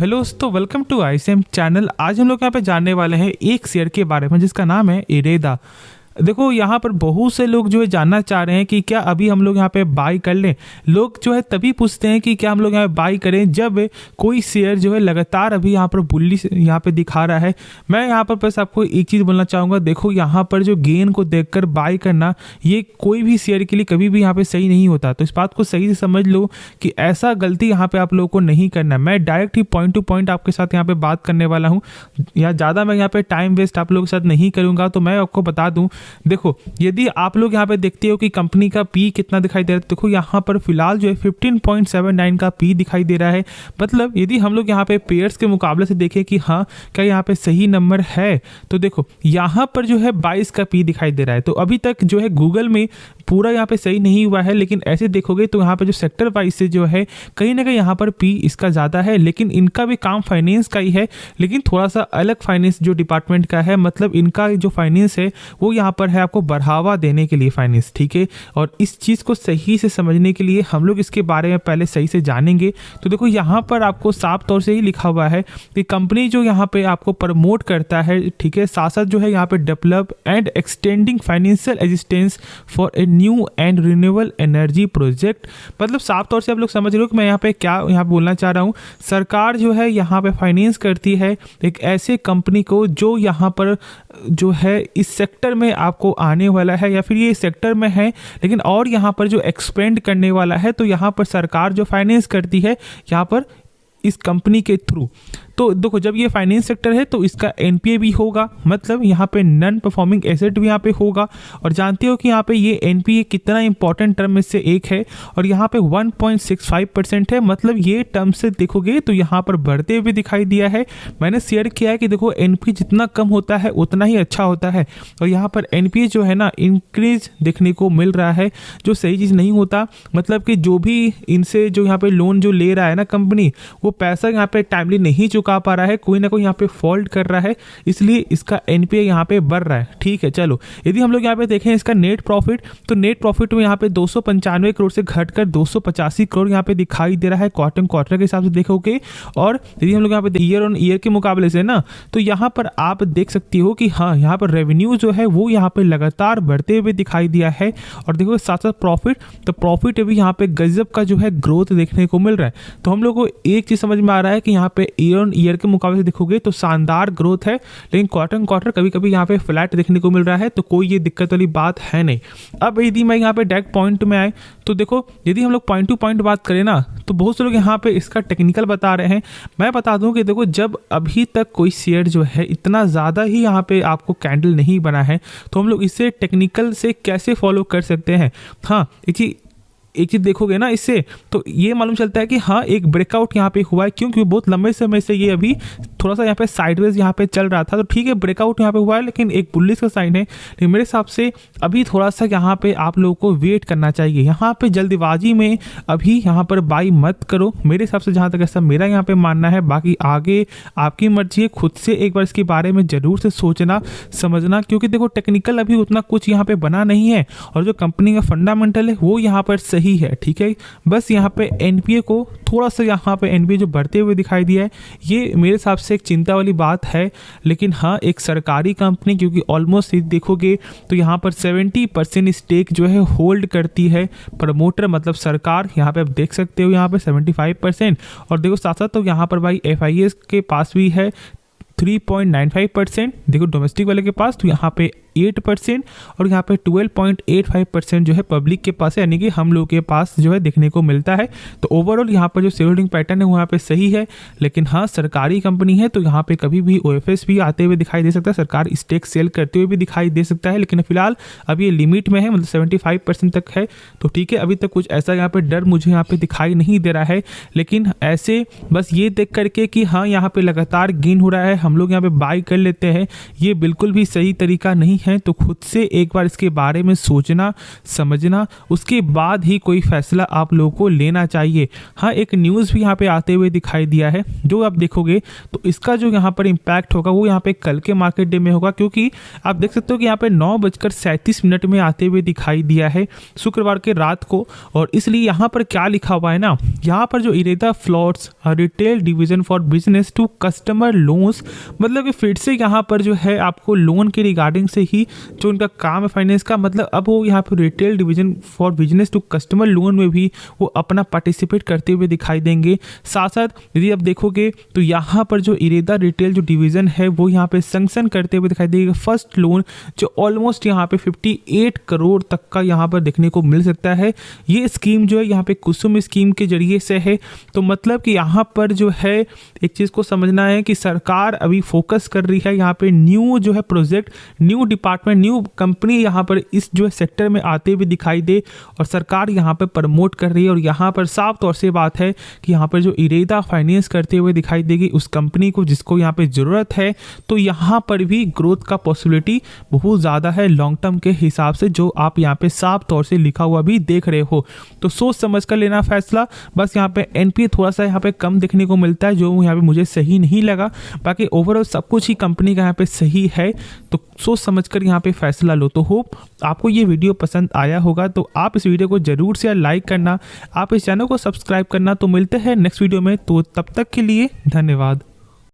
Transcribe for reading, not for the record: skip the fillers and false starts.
Hello दोस्तों, welcome to ICM channel. आज हम लोग यहाँ पे जानने वाले हैं एक शेयर के बारे में जिसका नाम है इरेदा। देखो, यहाँ पर बहुत से लोग जो है जानना चाह रहे हैं कि क्या अभी हम लोग यहाँ पे बाई कर लें। लोग जो है तभी पूछते हैं कि क्या हम लोग यहाँ पे बाई करें जब कोई शेयर जो है लगातार अभी यहाँ पर बुल्ली यहाँ पे दिखा रहा है। मैं यहाँ पर बस आपको एक चीज़ बोलना चाहूँगा। देखो, यहाँ पर जो गेन को देखकर बाई करना ये कोई भी शेयर के लिए कभी भी यहाँ पे सही नहीं होता। तो इस बात को सही से समझ लो कि ऐसा गलती यहाँ पे आप लोगों को नहीं करना। मैं डायरेक्ट ही पॉइंट टू पॉइंट आपके साथ यहाँ पे बात करने वाला हूँ। या ज़्यादा मैं यहाँ पे टाइम वेस्ट आप लोगों के साथ नहीं करूँगा। तो मैं आपको बता दूँ, देखो, यदि आप लोग यहाँ पे देखते हो कि कंपनी का पी कितना दिखाई दे रहा है, देखो यहाँ पर फिलहाल जो है 15.79 का पी दिखाई दे रहा है। मतलब यदि हम लोग यहाँ पे पेयर्स के मुकाबले से देखें कि हाँ क्या यहाँ पे सही नंबर है, तो देखो यहाँ पर जो है 22 का पी दिखाई दे रहा है। तो अभी तक जो है गूगल में पूरा यहाँ पे सही नहीं हुआ है, लेकिन ऐसे देखोगे तो यहाँ पे जो सेक्टर वाइज से जो है कहीं ना कहीं यहाँ पर पी इसका ज़्यादा है। लेकिन इनका भी काम फाइनेंस का ही है, लेकिन थोड़ा सा अलग फाइनेंस जो डिपार्टमेंट का है। मतलब इनका जो फाइनेंस है वो यहाँ पर है आपको बढ़ावा देने के लिए फाइनेंस, ठीक है। और इस चीज़ को सही से समझने के लिए हम लोग इसके बारे में पहले सही से जानेंगे। तो देखो, यहाँ पर आपको साफ तौर से ही लिखा हुआ है कि कंपनी जो यहाँ पे आपको प्रमोट करता है, ठीक है, साथ साथ जो है यहाँ पे develop and extending financial assistance for a new and renewable energy project. मतलब साफ तौर से आप लोग समझ रहे हो कि मैं यहाँ पे क्या यहाँ बोलना चाह रहा हूँ। सरकार जो है यहाँ पे फाइनेंस करती है एक ऐसे कंपनी को जो यहाँ पर जो है इस सेक्टर में आपको आने वाला है, या फिर ये सेक्टर में है लेकिन और यहाँ पर जो एक्सपेंड करने वाला है। तो यहाँ पर सरकार जो फाइनेंस करती है यहाँ पर इस कंपनी के थ्रू। तो देखो, जब ये फाइनेंस सेक्टर है तो इसका एनपीए भी होगा, मतलब यहाँ पे नॉन परफॉर्मिंग एसेट भी यहाँ पे होगा। और जानते हो कि यहाँ पे ये एनपीए कितना इंपॉर्टेंट टर्म में से एक है, और यहाँ पे 1.65% है। मतलब ये टर्म से देखोगे तो यहाँ पर बढ़ते हुए दिखाई दिया है। मैंने शेयर किया है कि देखो, एनपीए जितना कम होता है उतना ही अच्छा होता है। और यहाँ पर एनपीए जो है ना इंक्रीज देखने को मिल रहा है, जो सही चीज़ नहीं होता। मतलब कि जो भी इनसे जो यहाँ पे लोन जो ले रहा है ना कंपनी, वो पैसा यहाँ पे टाइमली नहीं चुका पा रहा है, कोई ना कोई यहाँ पे फॉल्ट कर रहा है, इसलिए इसका एनपीए यहाँ पे बढ़ रहा है, ठीक है। चलो, यदि हम लोग यहाँ पे देखें इसका नेट प्रॉफिट, तो नेट प्रॉफिट में यहाँ पे 295 करोड़ से घटकर 285 करोड़ यहाँ पे दिखाई दे रहा है क्वार्टर के हिसाब से देखोगे। और यदि हम लोग यहाँ पे ईयर ऑन ईयर के मुकाबले से ना, तो यहाँ पर आप देख सकती हो कि हाँ यहाँ पर रेवेन्यू जो है वो यहाँ पे लगातार बढ़ते हुए दिखाई दिया है। और देखो साथ साथ प्रॉफिट, तो प्रॉफिट भी यहाँ पे गजब का जो है ग्रोथ देखने को मिल रहा है। तो हम लोग को एक चीज समझ में आ रहा है कि यहाँ पे ईयर ऑन ईयर के मुकाबले से देखोगे तो शानदार ग्रोथ है, लेकिन क्वार्टर कभी कभी यहाँ पे फ्लैट देखने को मिल रहा है। तो कोई ये दिक्कत वाली बात है नहीं। अब यदि मैं यहाँ पे डायरेक्ट पॉइंट में आए, तो देखो यदि हम लोग पॉइंट टू पॉइंट बात करें ना, तो बहुत से लोग यहाँ पे इसका टेक्निकल बता रहे हैं। मैं बता दूं कि देखो, जब अभी तक कोई शेयर जो है इतना ज़्यादा ही यहाँ पे आपको कैंडल नहीं बना है, तो हम लोग इसे टेक्निकल से कैसे फॉलो कर सकते हैं। हाँ, एक चीज़ देखोगे ना इससे, तो ये मालूम चलता है कि हाँ एक ब्रेकआउट यहाँ पे हुआ है। क्योंकि बहुत लंबे समय से ये अभी थोड़ा सा यहाँ पे साइडवेज यहाँ पे चल रहा था। तो ठीक है, ब्रेकआउट यहाँ पे हुआ है, लेकिन एक बुलिश का साइन है। लेकिन मेरे हिसाब से अभी थोड़ा सा यहाँ पे आप लोगों को वेट करना चाहिए। यहाँ पे जल्दीबाजी में अभी यहाँ पर बाई मत करो, मेरे हिसाब से, जहाँ तक ऐसा मेरा यहाँ पे मानना है। बाकी आगे आपकी मर्जी है, खुद से एक बार इसके बारे में ज़रूर से सोचना समझना, क्योंकि देखो टेक्निकल अभी उतना कुछ यहाँ पे बना नहीं है, और जो कंपनी का फंडामेंटल है वो यहाँ पर ही है, ठीक है। बस यहाँ पे एनपीए को थोड़ा सा, यहाँ पे एनपीए जो बढ़ते हुए दिखाई दिया है, ये मेरे हिसाब से एक चिंता वाली बात है। लेकिन हाँ, एक सरकारी कंपनी, क्योंकि ऑलमोस्ट देखोगे तो यहाँ पर 70% स्टेक जो है होल्ड करती है प्रमोटर, मतलब सरकार। यहाँ पे आप देख सकते हो यहाँ पे 75%। और देखो साथ साथ तो यहाँ पर भाई एफआईएस के पास भी है 3.95%। देखो डोमेस्टिक वाले के पास तो यहाँ पे 8%, और यहाँ पे 12.85% जो है पब्लिक के पास है, यानी कि हम लोग के पास जो है देखने को मिलता है। तो ओवरऑल यहाँ पर जो शेयर होल्डिंग पैटर्न है वो यहाँ पे सही है। लेकिन हाँ, सरकारी कंपनी है तो यहाँ पे कभी भी ओएफएस भी आते हुए दिखाई दे सकता है, सरकार स्टेक सेल करते हुए भी दिखाई दे सकता है। लेकिन फिलहाल अभी ये लिमिट में है, मतलब 75% तक है। तो ठीक है, अभी तक कुछ ऐसा यहाँ पे डर मुझे यहाँ पे दिखाई नहीं दे रहा है। लेकिन ऐसे बस ये देख करके कि हाँ यहाँ पे लगातार गेन हो रहा है, हम लोग यहाँ पे बाई कर लेते हैं, ये बिल्कुल भी सही तरीका नहीं हैं तो खुद से एक बार इसके बारे में सोचना समझना, उसके बाद ही कोई फैसला आप लोगों को लेना चाहिए। हाँ, एक न्यूज़ भी यहाँ पे आते हुए दिखाई दिया है, जो आप देखोगे तो इसका जो यहाँ पर इम्पैक्ट होगा वो यहाँ पे कल के मार्केट डे में होगा, क्योंकि आप देख सकते हो कि यहाँ पे 9:37 में आते हुए दिखाई दिया है शुक्रवार के रात को। और इसलिए यहाँ पर क्या लिखा हुआ है ना, यहाँ पर जो IREDA floats retail division for business to customer loans, मतलब कि फिर से यहाँ पर जो है आपको लोन के रिगार्डिंग से ही जो उनका काम है फाइनेंस का, मतलब अब वो यहाँ पर retail division for business to customer loan में भी वो अपना पार्टिसिपेट करते हुए दिखाई देंगे। साथ साथ यदि आप देखोगे तो यहाँ पर जो इरेदा रिटेल जो डिवीजन है वो यहाँ पे सैंक्शन करते हुए दिखाई देगा फर्स्ट लोन, जो ऑलमोस्ट यहाँ पे 58 करोड़ तक का यहाँ पर देखने को मिल सकता है। ये स्कीम जो है यहाँ पे कुसुम स्कीम के जरिए से है। तो मतलब कि यहाँ पर जो है एक चीज़ को समझना है कि सरकार अभी फोकस कर रही है यहाँ पे न्यू जो है project, new department, new company यहाँ पर इस जो है सेक्टर में आते हुए दिखाई दे और सरकार यहाँ पर प्रमोट कर रही है। और यहाँ पर साफ तौर से बात है कि यहाँ पर जो इरेदा फाइनेंस करते हुए दिखाई देगी उस कंपनी को जिसको यहाँ पे ज़रूरत है, तो यहाँ पर भी ग्रोथ का पॉसिबिलिटी बहुत ज़्यादा है लॉन्ग टर्म के हिसाब से, जो आप यहाँ पे साफ तौर से लिखा हुआ भी देख रहे हो। तो सोच समझ कर लेना फैसला। बस यहाँ पे एनपीए थोड़ा सा यहाँ पे कम देखने को मिलता है, जो यहाँ पे मुझे सही नहीं लगा। बाकी ओवरऑल सब कुछ ही कंपनी का यहाँ पे सही है, तो सोच समझ कर यहाँ पे फैसला लो। तो होप आपको ये वीडियो पसंद आया होगा, तो आप इस वीडियो को जरूर से लाइक करना, आप इस चैनल को सब्सक्राइब करना। तो मिलते हैं नेक्स्ट वीडियो में, तो तब तक के लिए धन्यवाद।